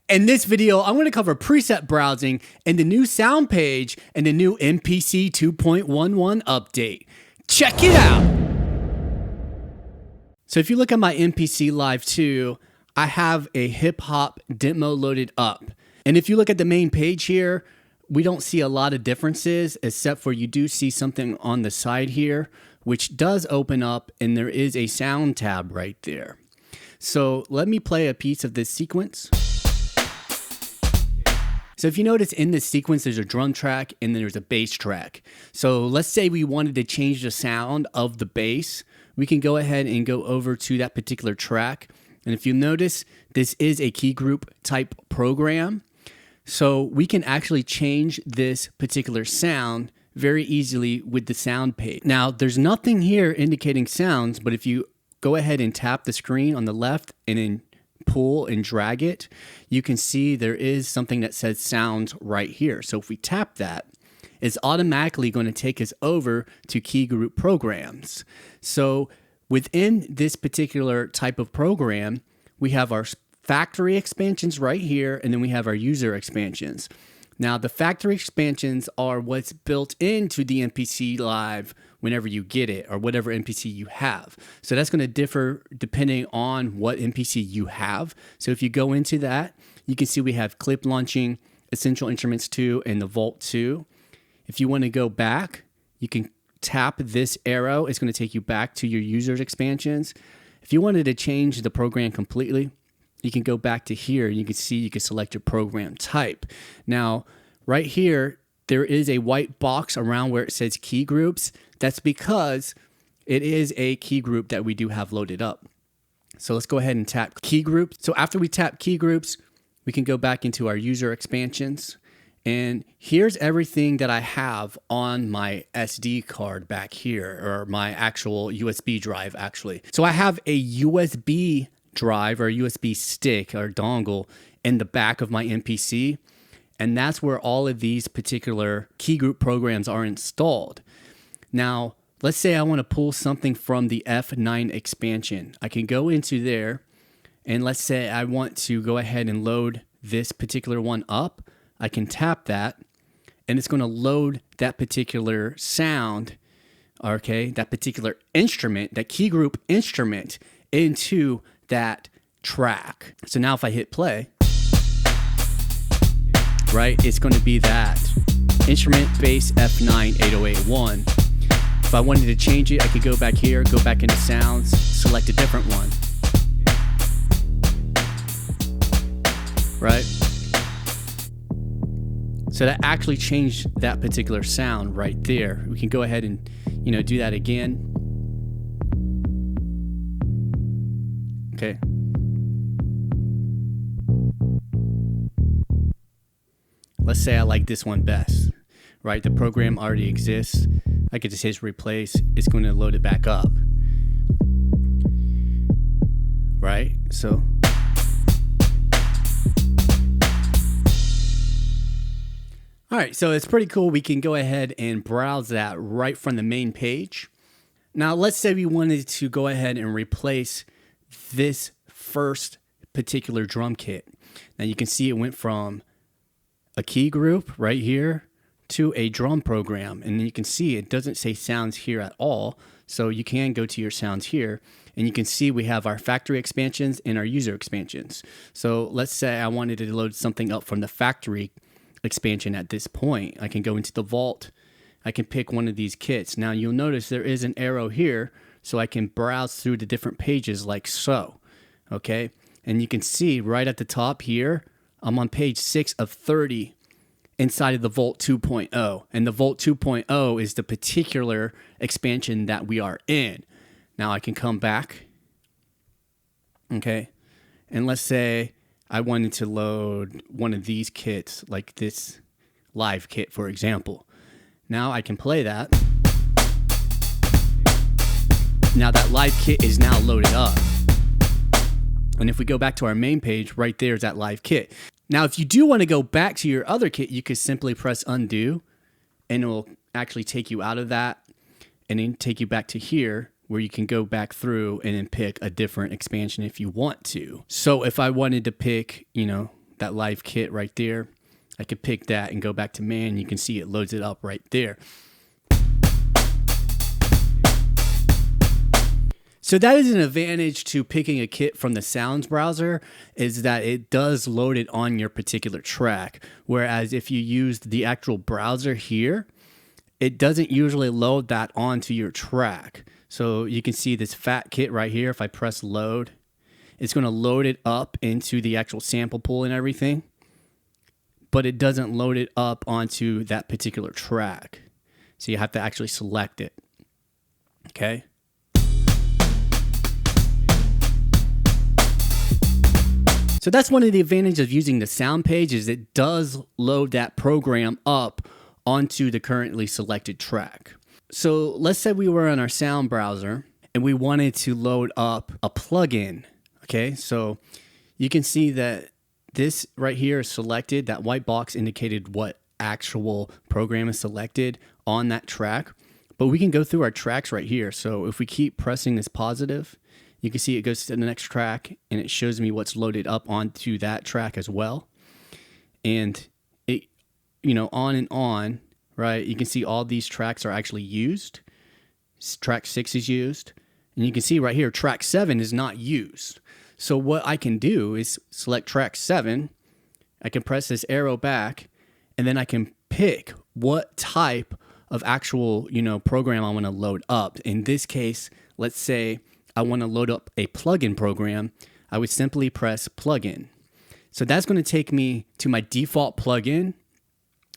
In this video, I'm going to cover preset browsing and the new sound page and the new MPC 2.11 update. Check it out! So if you look at my MPC Live 2, I have a hip hop demo loaded up. And if you look at the main page here, we don't see a lot of differences except for you do see something on the side here, which does open up and there is a sound tab right there. So let me play a piece of this sequence. So if you notice in this sequence, there's a drum track and then there's a bass track. So let's say we wanted to change the sound of the bass. We can go ahead and go over to that particular track. And if you notice, this is a Keygroup type program. So we can actually change this particular sound very easily with the sound page. Now, there's nothing here indicating sounds, but if you go ahead and tap the screen on the left and then pull and drag it, you can see there is something that says sounds right here. So if we tap that, it's automatically going to take us over to Keygroup programs. So within this particular type of program, we have our factory expansions right here, and then we have our user expansions. Now, the factory expansions are what's built into the MPC Live whenever you get it, or whatever MPC you have. So that's going to differ depending on what MPC you have. So if you go into that, you can see we have Clip Launching, Essential Instruments 2, and the Vault 2. If you want to go back, you can tap this arrow. It's going to take you back to your user's expansions. If you wanted to change the program completely, you can go back to here and you can see you can select your program type. Now, right here, there is a white box around where it says key groups. That's because it is a key group that we do have loaded up. So let's go ahead and tap key groups. So after we tap key groups, we can go back into our user expansions. And here's everything that I have on my SD card back here, or my actual USB drive actually. So I have a USB drive or USB stick or dongle in the back of my MPC, and that's where all of these particular Keygroup programs are installed. Now, let's say I want to pull something from the F9 expansion. I can go into there, and let's say I want to go ahead and load this particular one up. I can tap that, and it's going to load that particular sound, okay, that particular instrument, that Keygroup instrument, into that track. So now if I hit play, right, it's going to be that instrument bass F9 808-1. If I wanted to change it, I could go back here, go back into sounds, select a different one, right? So that actually changed that particular sound right there. We can go ahead and, do that again. Okay. Let's say I like this one best, right? The program already exists. I could just hit replace. It's going to load it back up, right? So all right, so it's pretty cool. We can go ahead and browse that right from the main page. Now, let's say we wanted to go ahead and replace this first particular drum kit. Now you can see it went from a key group right here to a drum program, and you can see it doesn't say sounds here at all. So you can go to your sounds here, and you can see we have our factory expansions and our user expansions. So let's say I wanted to load something up from the factory expansion at this point. I can go into the vault. I can pick one of these kits. Now you'll notice there is an arrow here, so I can browse through the different pages like so, okay? And you can see right at the top here, I'm on page 6 of 30 inside of the Vault 2.0. And the Vault 2.0 is the particular expansion that we are in. Now I can come back, okay? And let's say I wanted to load one of these kits, like this live kit, for example. Now I can play that. Now that live kit is now loaded up. And if we go back to our main page, right there is that live kit. Now, if you do want to go back to your other kit, you could simply press undo, and it will actually take you out of that and then take you back to here, where you can go back through and then pick a different expansion if you want to. So if I wanted to pick, that live kit right there. I could pick that and go back to main. You can see it loads it up right there. So that is an advantage to picking a kit from the sounds browser, is that it does load it on your particular track. Whereas if you used the actual browser here, it doesn't usually load that onto your track. So you can see this fat kit right here. If I press load, it's going to load it up into the actual sample pool and everything, but it doesn't load it up onto that particular track. So you have to actually select it. Okay. So that's one of the advantages of using the sound page, is it does load that program up onto the currently selected track. So let's say we were on our sound browser and we wanted to load up a plugin. Okay, so you can see that this right here is selected. That white box indicated what actual program is selected on that track. But we can go through our tracks right here. So if we keep pressing this positive, you can see it goes to the next track and it shows me what's loaded up onto that track as well. And it, on and on, right? You can see all these tracks are actually used. Track 6 is used. And you can see right here, track 7 is not used. So what I can do is select track 7. I can press this arrow back, and then I can pick what type of actual, program I want to load up. In this case, let's say I want to load up a plugin program. I would simply press plugin. So that's going to take me to my default plugin,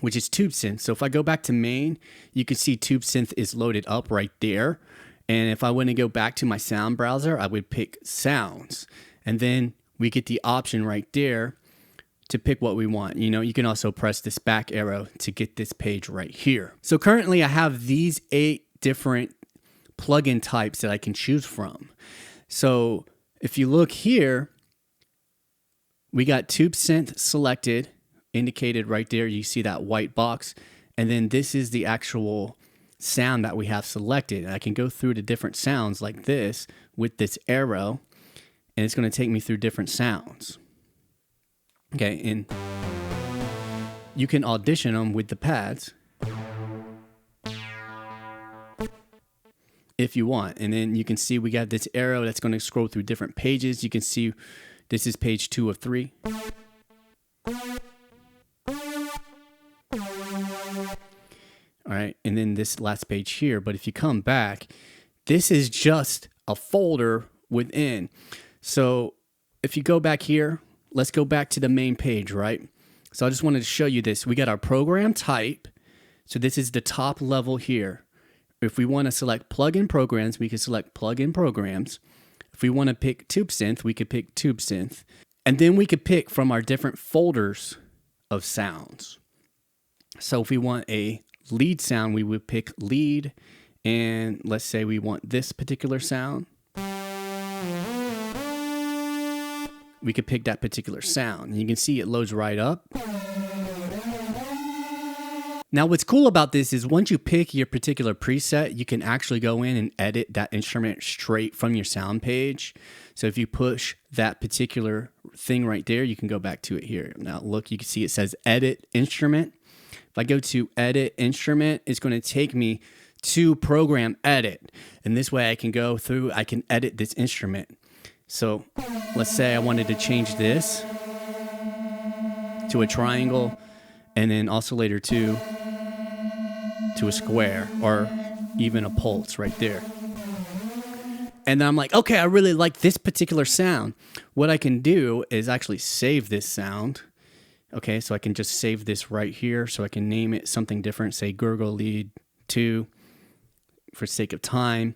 which is TubeSynth. So if I go back to main, you can see TubeSynth is loaded up right there. And if I want to go back to my sound browser, I would pick sounds. And then we get the option right there to pick what we want. You can also press this back arrow to get this page right here. So currently I have these 8 different plugin types that I can choose from. So if you look here, we got TubeSynth selected, indicated right there. You see that white box. And then this is the actual sound that we have selected. And I can go through the different sounds like this with this arrow, and it's going to take me through different sounds. Okay, and you can audition them with the pads if you want. And then you can see we got this arrow that's going to scroll through different pages. You can see this is page 2 of 3. All right, and then this last page here. But if you come back, this is just a folder within. So if you go back here, let's go back to the main page, right? So I just wanted to show you this. We got our program type. So this is the top level here. If we want to select plugin programs, we can select plugin programs. If we want to pick TubeSynth, we could pick TubeSynth. And then we could pick from our different folders of sounds. So if we want a lead sound, we would pick lead. And let's say we want this particular sound. We could pick that particular sound. And you can see it loads right up. Now, what's cool about this is once you pick your particular preset, you can actually go in and edit that instrument straight from your sound page. So if you push that particular thing right there, you can go back to it here. Now, look, you can see it says edit instrument. If I go to edit instrument, it's going to take me to program edit. And this way I can go through, I can edit this instrument. So let's say I wanted to change this to a triangle, and then oscillator 2 to a square, or even a pulse right there. And then I'm like, okay, I really like this particular sound. What I can do is actually save this sound. Okay, so I can just save this right here. So I can name it something different, say Gurgle Lead 2 for sake of time,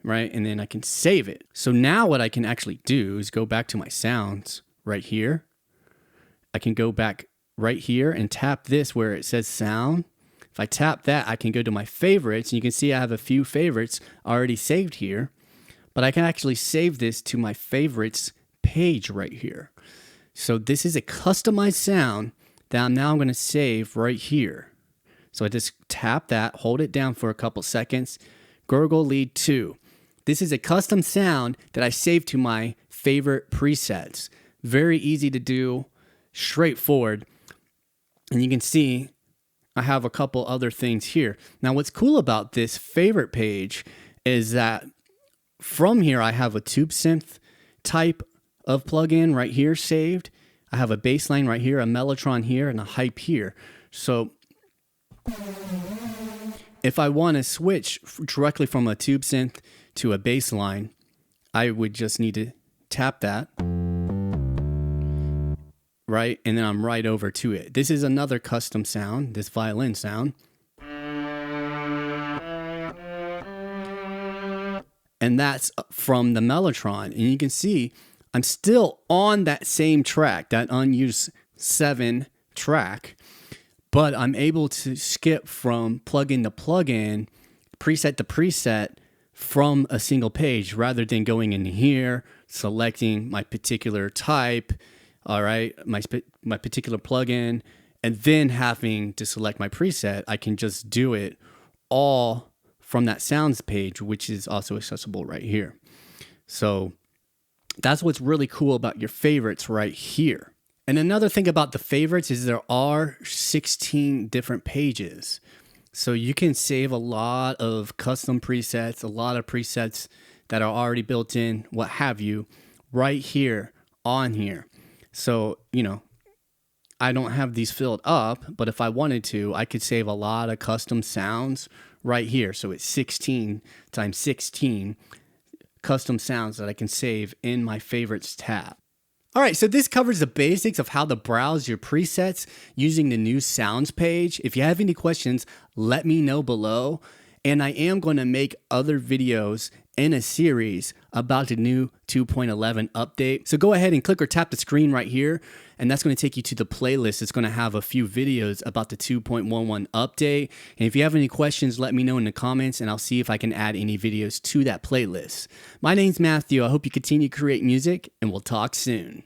right? And then I can save it. So now what I can actually do is go back to my sounds right here. I can go back right here and tap this where it says sound. If I tap that, I can go to my favorites, and you can see I have a few favorites already saved here, but I can actually save this to my favorites page right here. So this is a customized sound that I'm now going to save right here. So I just tap that, hold it down for a couple seconds. Gurgle Lead 2. This is a custom sound that I saved to my favorite presets. Very easy to do. straightforward. And you can see I have a couple other things here. Now, what's cool about this favorite page is that from here, I have a tube synth type of plugin right here saved. I have a bass line right here, a mellotron here, and a hype here. So if I want to switch directly from a tube synth to a bass line, I would just need to tap that, right? And then I'm right over to it. This is another custom sound, this violin sound. And that's from the mellotron. And you can see I'm still on that same track, that unused 7 track, but I'm able to skip from plugin to plugin, preset to preset from a single page rather than going in here, selecting my particular type, all right, my particular plugin, and then having to select my preset. I can just do it all from that sounds page, which is also accessible right here. So that's what's really cool about your favorites right here. And another thing about the favorites is there are 16 different pages. So you can save a lot of custom presets, a lot of presets that are already built in, what have you, right here on here. So, you know, I don't have these filled up, but if I wanted to, I could save a lot of custom sounds right here. So it's 16 times 16 custom sounds that I can save in my favorites tab. All right, so this covers the basics of how to browse your presets using the new sounds page. If you have any questions, let me know below. And I am going to make other videos in a series about the new 2.11 update. So go ahead and click or tap the screen right here, and that's going to take you to the playlist. It's going to have a few videos about the 2.11 update. And if you have any questions, let me know in the comments, and I'll see if I can add any videos to that playlist. My name's Matthew. I hope you continue to create music, and we'll talk soon.